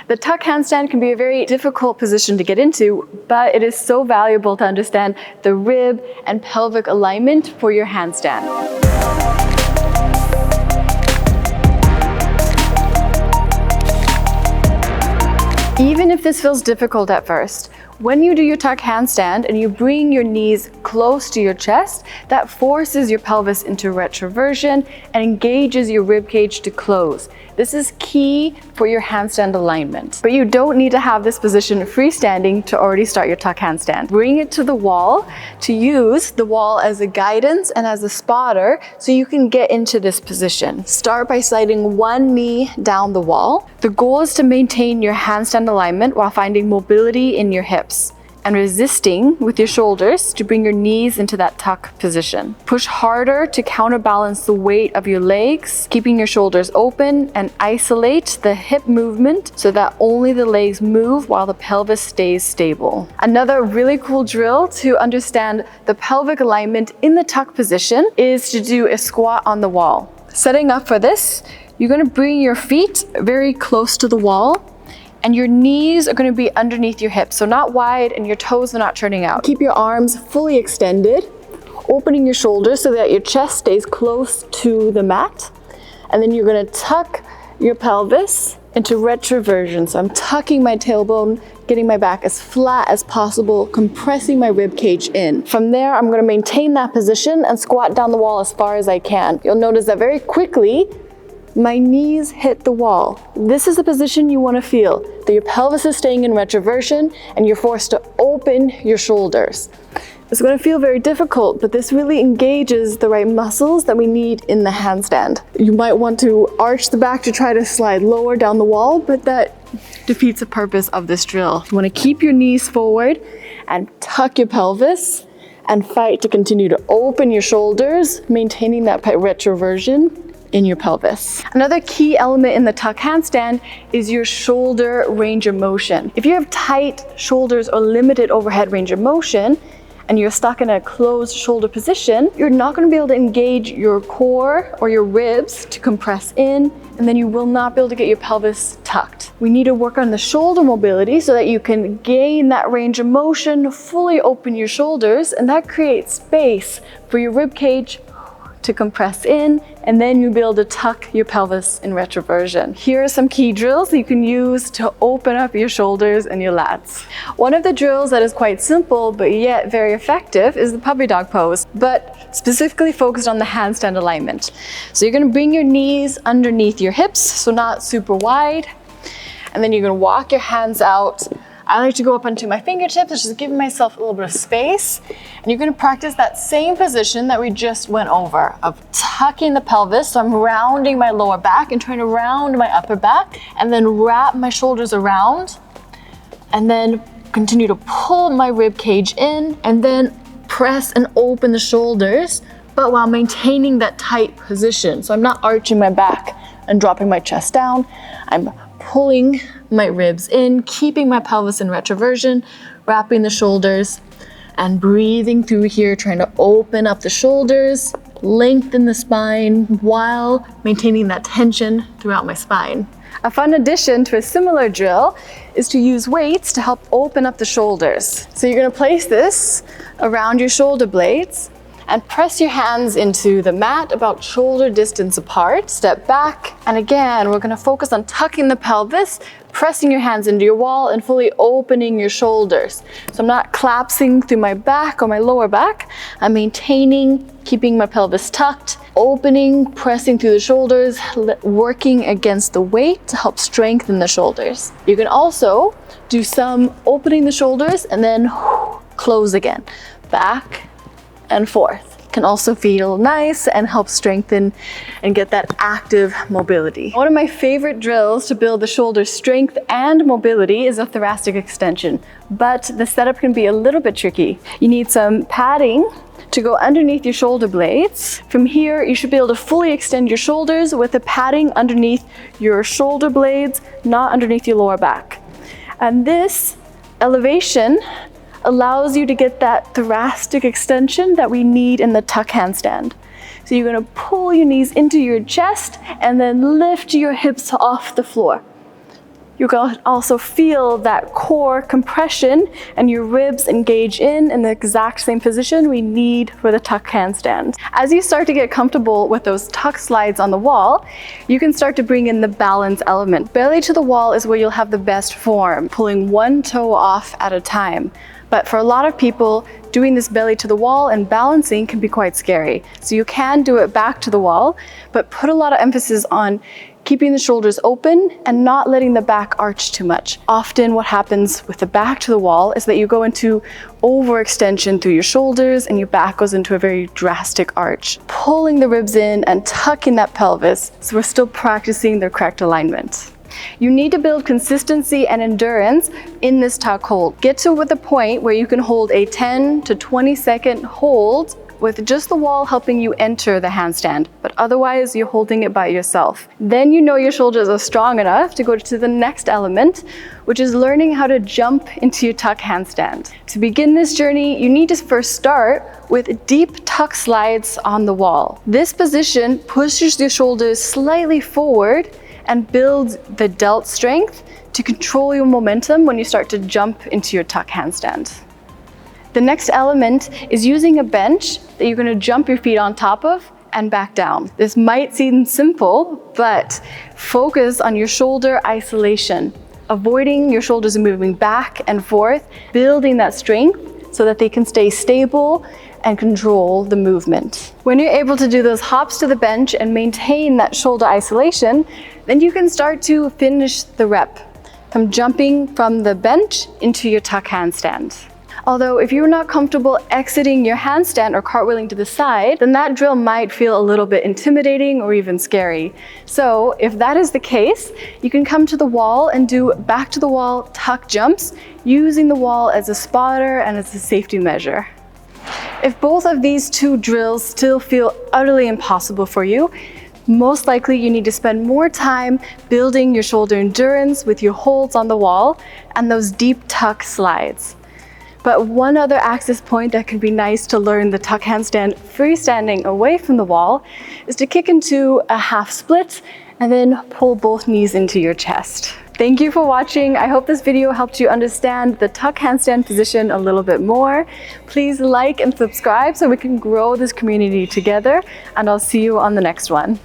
The tuck handstand can be a very difficult position to get into, but it is so valuable to understand the rib and pelvic alignment for your handstand. Even if this feels difficult at first, when you do your tuck handstand and you bring your knees close to your chest, that forces your pelvis into retroversion and engages your rib cage to close. This is key for your handstand alignment. But you don't need to have this position freestanding to already start your tuck handstand. Bring it to the wall to use the wall as a guidance and as a spotter so you can get into this position. Start by sliding one knee down the wall. The goal is to maintain your handstand alignment while finding mobility in your hips and resisting with your shoulders to bring your knees into that tuck position. Push harder to counterbalance the weight of your legs, keeping your shoulders open, and isolate the hip movement so that only the legs move while the pelvis stays stable. Another really cool drill to understand the pelvic alignment in the tuck position is to do a squat on the wall. Setting up for this, you're gonna bring your feet very close to the wall, and your knees are going to be underneath your hips, so not wide, and your toes are not turning out. Keep your arms fully extended, opening your shoulders so that your chest stays close to the mat. And then you're going to tuck your pelvis into retroversion. So I'm tucking my tailbone, getting my back as flat as possible, compressing my rib cage in. From there, I'm going to maintain that position and squat down the wall as far as I can. You'll notice that very quickly, my knees hit the wall. This is the position you want to feel, that your pelvis is staying in retroversion and you're forced to open your shoulders. It's going to feel very difficult, but this really engages the right muscles that we need in the handstand. You might want to arch the back to try to slide lower down the wall, but that defeats the purpose of this drill. You want to keep your knees forward and tuck your pelvis and fight to continue to open your shoulders, maintaining that retroversion in your pelvis. Another key element in the tuck handstand is your shoulder range of motion. If you have tight shoulders or limited overhead range of motion, and you're stuck in a closed shoulder position, you're not going to be able to engage your core or your ribs to compress in, and then you will not be able to get your pelvis tucked. We need to work on the shoulder mobility so that you can gain that range of motion, fully open your shoulders, and that creates space for your rib cage to compress in, and then you'll be able to tuck your pelvis in retroversion. Here are some key drills you can use to open up your shoulders and your lats. One of the drills that is quite simple but yet very effective is the puppy dog pose, but specifically focused on the handstand alignment. So you're going to bring your knees underneath your hips, so not super wide, and then you're going to walk your hands out. I like to go up onto my fingertips, just giving myself a little bit of space. And you're gonna practice that same position that we just went over of tucking the pelvis. So I'm rounding my lower back and trying to round my upper back, and then wrap my shoulders around, and then continue to pull my rib cage in, and then press and open the shoulders, but while maintaining that tight position. So I'm not arching my back and dropping my chest down. I'm pulling my ribs in, keeping my pelvis in retroversion, wrapping the shoulders, and breathing through here, trying to open up the shoulders, lengthen the spine while maintaining that tension throughout my spine. A fun addition to a similar drill is to use weights to help open up the shoulders. So you're going to place this around your shoulder blades and press your hands into the mat about shoulder distance apart. Step back, and again, we're gonna focus on tucking the pelvis, pressing your hands into your wall, and fully opening your shoulders. So I'm not collapsing through my back or my lower back. I'm maintaining, keeping my pelvis tucked, opening, pressing through the shoulders, working against the weight to help strengthen the shoulders. You can also do some opening the shoulders and then close again. Back and forth. Can also feel nice and help strengthen and get that active mobility. One of my favorite drills to build the shoulder strength and mobility is a thoracic extension, but the setup can be a little bit tricky. You need some padding to go underneath your shoulder blades. From here, you should be able to fully extend your shoulders with the padding underneath your shoulder blades, not underneath your lower back. And this elevation allows you to get that thoracic extension that we need in the tuck handstand. So you're gonna pull your knees into your chest and then lift your hips off the floor. You can also feel that core compression and your ribs engage in the exact same position we need for the tuck handstand. As you start to get comfortable with those tuck slides on the wall, you can start to bring in the balance element. Belly to the wall is where you'll have the best form, pulling one toe off at a time. But for a lot of people, doing this belly to the wall and balancing can be quite scary. So you can do it back to the wall, but put a lot of emphasis on keeping the shoulders open and not letting the back arch too much. Often what happens with the back to the wall is that you go into overextension through your shoulders and your back goes into a very drastic arch, pulling the ribs in and tucking that pelvis so we're still practicing the correct alignment. You need to build consistency and endurance in this tuck hold. Get to the point where you can hold a 10 to 20 second hold with just the wall helping you enter the handstand, but otherwise you're holding it by yourself. Then you know your shoulders are strong enough to go to the next element, which is learning how to jump into your tuck handstand. To begin this journey, you need to first start with deep tuck slides on the wall. This position pushes your shoulders slightly forward and builds the delt strength to control your momentum when you start to jump into your tuck handstand. The next element is using a bench that you're going to jump your feet on top of and back down. This might seem simple, but focus on your shoulder isolation, avoiding your shoulders moving back and forth, building that strength so that they can stay stable and control the movement. When you're able to do those hops to the bench and maintain that shoulder isolation, then you can start to finish the rep. Come jumping from the bench into your tuck handstand. Although if you're not comfortable exiting your handstand or cartwheeling to the side, then that drill might feel a little bit intimidating or even scary. So if that is the case, you can come to the wall and do back to the wall tuck jumps, using the wall as a spotter and as a safety measure. If both of these two drills still feel utterly impossible for you, most likely you need to spend more time building your shoulder endurance with your holds on the wall and those deep tuck slides. But one other access point that can be nice to learn the tuck handstand freestanding away from the wall is to kick into a half split and then pull both knees into your chest. Thank you for watching. I hope this video helped you understand the tuck handstand position a little bit more. Please like and subscribe so we can grow this community together, and I'll see you on the next one.